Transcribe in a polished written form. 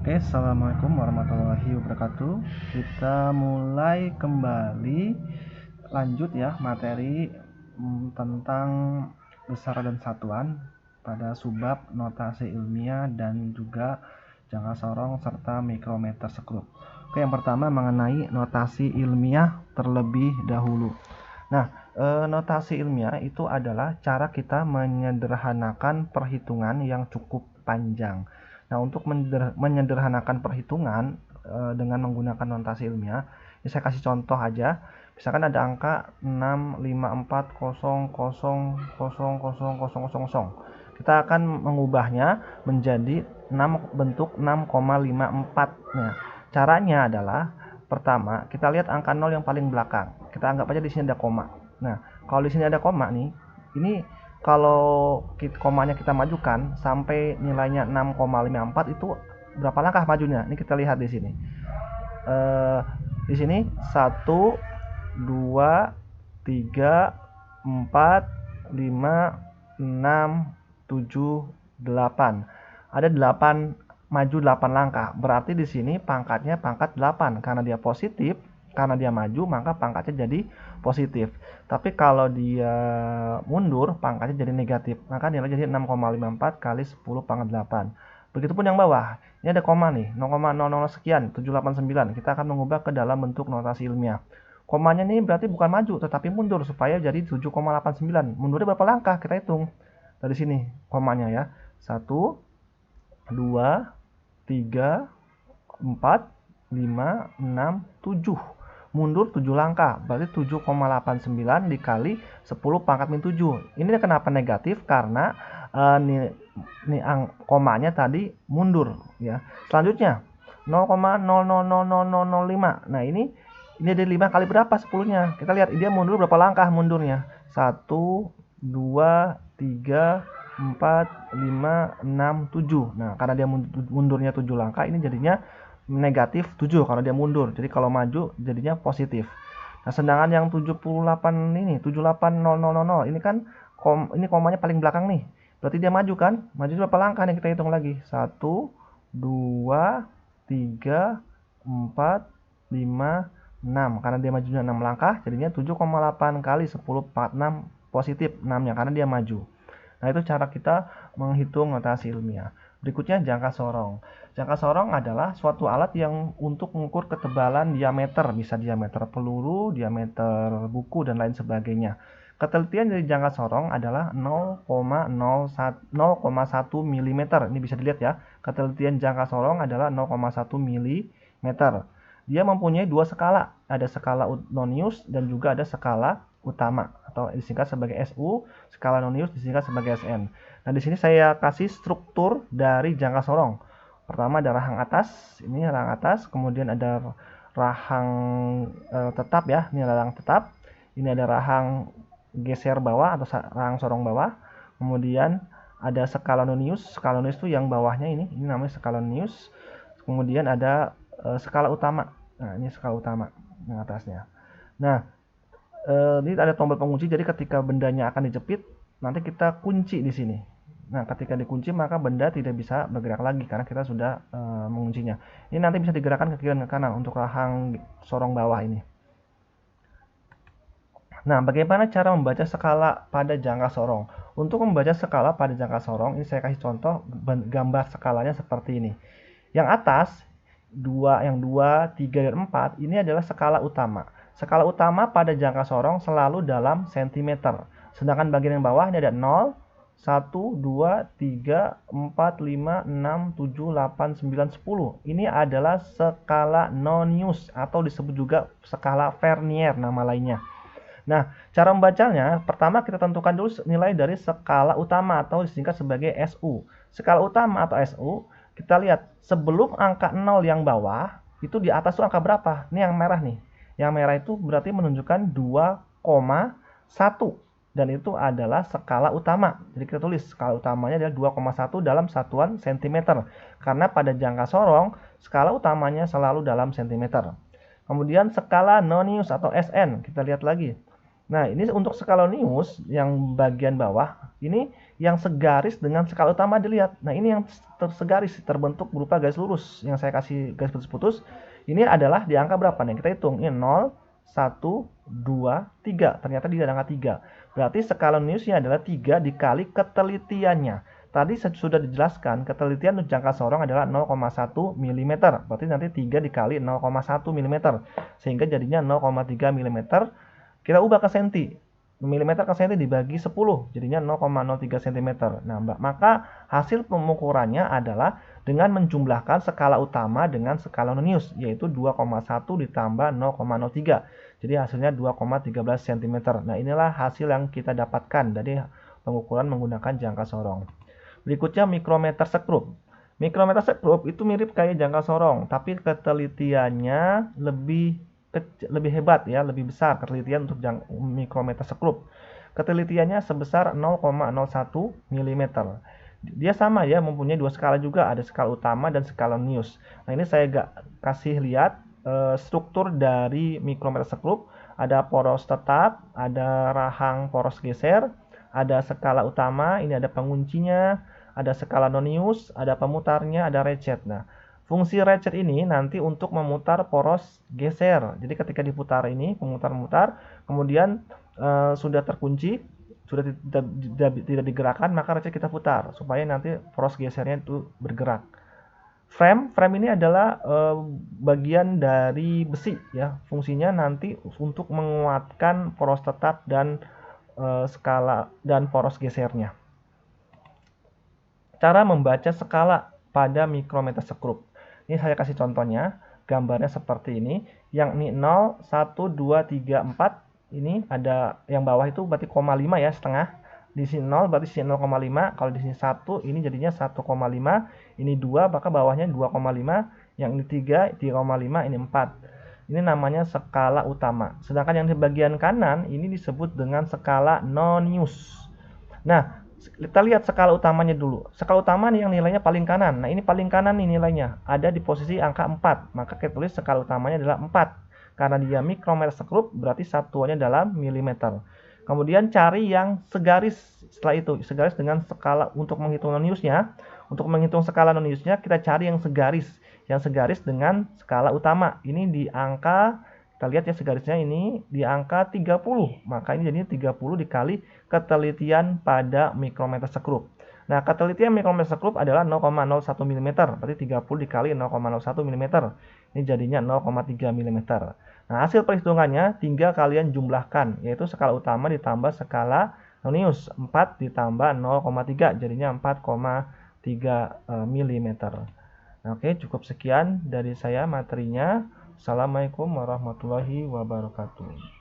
Oke, assalamualaikum warahmatullahi wabarakatuh. Kita mulai kembali, lanjut ya materi tentang besaran dan satuan pada subbab notasi ilmiah dan juga jangka sorong serta mikrometer sekrup. Oke, yang pertama mengenai notasi ilmiah terlebih dahulu. Nah, notasi ilmiah itu adalah cara kita menyederhanakan perhitungan yang cukup panjang. Nah, untuk menyederhanakan perhitungan dengan menggunakan notasi ilmiah, ini saya kasih contoh aja. Misalkan ada angka 654000000. Kita akan mengubahnya menjadi bentuk 6,54. Nah, caranya adalah pertama, kita lihat angka 0 yang paling belakang. Kita anggap aja di sini ada koma. Nah, kalau di sini ada koma nih, ini kalau komanya kita majukan sampai nilainya 6,54 itu berapa langkah majunya? Ini kita lihat di sini. Di sini 1, 2, 3, 4, 5, 6, 7, 8. Ada 8 maju 8 langkah. Berarti di sini pangkatnya pangkat 8 karena dia positif. Karena dia maju, maka pangkatnya jadi positif. Tapi kalau dia mundur, pangkatnya jadi negatif. Maka nilainya jadi 6,54 kali 10 pangkat 8. Begitupun yang bawah. Ini ada koma nih, 0,00 sekian, 789. Kita akan mengubah ke dalam bentuk notasi ilmiah. Komanya ini berarti bukan maju, tetapi mundur supaya jadi 7,89. Mundurnya berapa langkah? Kita hitung. Dari sini komanya ya. 1, 2, 3, 4, 5, 6, 7. Mundur 7 langkah, berarti 7,89 dikali 10 pangkat min 7. Ini kenapa negatif? Karena komanya tadi mundur ya. Selanjutnya 0,000005. Nah, ini ada 5 kali berapa 10-nya? Kita lihat dia mundur berapa langkah mundurnya? 1, 2, 3, 4, 5, 6, 7. Nah, karena dia mundurnya 7 langkah, ini jadinya negatif 7 kalau dia mundur. Jadi kalau maju jadinya positif. Nah, sedangkan yang 78 ini, 78000, ini kan ini komanya paling belakang nih. Berarti dia maju kan? Maju berapa langkah nih, kita hitung lagi. 1, 2, 3, 4, 5, 6. Karena dia majunya 6 langkah, jadinya 7,8 kali 10 pangkat 6 positif 6-nya karena dia maju. Nah, itu cara kita menghitung notasi ilmiah. Berikutnya jangka sorong. Jangka sorong adalah suatu alat yang untuk mengukur ketebalan diameter, bisa diameter peluru, diameter buku, dan lain sebagainya. Ketelitian dari jangka sorong adalah 0,1 mm. Ini bisa dilihat ya. Ketelitian jangka sorong adalah 0,1 mm. Dia mempunyai dua skala. Ada skala Nonius dan juga ada skala utama atau disingkat sebagai SU, skala Nonius disingkat sebagai SN. Nah, di sini saya kasih struktur dari jangka sorong. Pertama ada rahang atas, ini rahang atas, kemudian ada rahang tetap ya, ini rahang tetap. Ini ada rahang geser bawah atau rahang sorong bawah. Kemudian ada skala Nonius itu yang bawahnya ini namanya skala Nonius. Kemudian ada skala utama. Nah, ini skala utama yang atasnya. Nah, ini ada tombol pengunci, jadi ketika bendanya akan dijepit, nanti kita kunci di sini. Nah, ketika dikunci maka benda tidak bisa bergerak lagi karena kita sudah menguncinya. Ini nanti bisa digerakkan ke kiri dan ke kanan untuk rahang sorong bawah ini. Nah, bagaimana cara membaca skala pada jangka sorong? Untuk membaca skala pada jangka sorong, ini saya kasih contoh gambar skalanya seperti ini. Yang atas, yang 2, 3, dan 4, ini adalah skala utama. Skala utama pada jangka sorong selalu dalam sentimeter. Sedangkan bagian yang bawah ini ada 0, 1, 2, 3, 4, 5, 6, 7, 8, 9, 10. Ini adalah skala Nonius atau disebut juga skala Vernier nama lainnya. Nah, cara membacanya, pertama kita tentukan dulu nilai dari skala utama atau disingkat sebagai SU. Skala utama atau SU, kita lihat sebelum angka 0 yang bawah, itu di atas itu angka berapa? Ini yang merah nih. Yang merah itu berarti menunjukkan 2,1. Dan itu adalah skala utama. Jadi kita tulis skala utamanya adalah 2,1 dalam satuan sentimeter. Karena pada jangka sorong, skala utamanya selalu dalam sentimeter. Kemudian skala Nonius atau SN, kita lihat lagi. Nah, ini untuk skala News yang bagian bawah, ini yang segaris dengan skala utama dilihat. Nah, ini yang segaris terbentuk berupa garis lurus yang saya kasih garis putus-putus. Ini adalah di angka berapa nih? Kita hitung. Ini 0, 1, 2, 3. Ternyata di angka 3. Berarti skala Newsnya adalah 3 dikali ketelitiannya. Tadi sudah dijelaskan, ketelitian untuk jangka sorong adalah 0,1 mm. Berarti nanti 3 dikali 0,1 mm. Sehingga jadinya 0,3 mm. Kita ubah ke senti. Milimeter ke senti dibagi 10, jadinya 0,03 cm. Nah, maka hasil pengukurannya adalah dengan menjumlahkan skala utama dengan skala non-news, yaitu 2,1 ditambah 0,03. Jadi hasilnya 2,13 cm. Nah, inilah hasil yang kita dapatkan dari pengukuran menggunakan jangka sorong. Berikutnya mikrometer sekrup. Mikrometer sekrup itu mirip kayak jangka sorong, tapi ketelitiannya lebih hebat ya, lebih besar ketelitian untuk mikrometer sekrup. Ketelitiannya sebesar 0,01 mm. Dia sama ya, mempunyai dua skala juga, ada skala utama dan skala news. Nah, ini saya kasih lihat struktur dari mikrometer sekrup. Ada poros tetap, ada rahang poros geser, ada skala utama, ini ada penguncinya, ada skala non-news, ada pemutarnya, ada ratchet. Nah, fungsi ratchet ini nanti untuk memutar poros geser. Jadi ketika diputar ini, memutar-mutar, kemudian sudah terkunci, sudah tidak digerakkan, maka ratchet kita putar supaya nanti poros gesernya itu bergerak. Frame ini adalah bagian dari besi ya. Fungsinya nanti untuk menguatkan poros tetap dan skala dan poros gesernya. Cara membaca skala pada mikrometer sekrup. Ini saya kasih contohnya, gambarnya seperti ini. Yang ini 0, 1, 2, 3, 4. Ini ada yang bawah itu berarti 0,5 ya, setengah. Di sini 0 berarti sini 0,5. Kalau di sini 1, ini jadinya 1,5. Ini 2, maka bawahnya 2,5. Yang ini 3, 3,5, ini 4. Ini namanya skala utama. Sedangkan yang di bagian kanan ini disebut dengan skala non-news. Nah, kita lihat skala utamanya dulu. Skala utama nih yang nilainya paling kanan. Nah, ini paling kanan nih nilainya. Ada di posisi angka 4. Maka kita tulis skala utamanya adalah 4. Karena dia mikrometer sekrup, berarti satuannya dalam milimeter. Kemudian cari yang segaris setelah itu. Segaris dengan skala untuk menghitung non-newsnya. Untuk menghitung skala non-newsnya, kita cari yang segaris. Yang segaris dengan skala utama. Ini di angka, kita lihat ya segarisnya ini di angka 30. Maka ini jadinya 30 dikali ketelitian pada mikrometer sekrup. Nah, ketelitian mikrometer sekrup adalah 0,01 mm. Berarti 30 dikali 0,01 mm. Ini jadinya 0,3 mm. Nah, hasil perhitungannya tinggal kalian jumlahkan, yaitu skala utama ditambah skala non-news. 4 ditambah 0,3 jadinya 4,3 mm. Nah, oke, cukup sekian dari saya materinya. Assalamualaikum warahmatullahi wabarakatuh.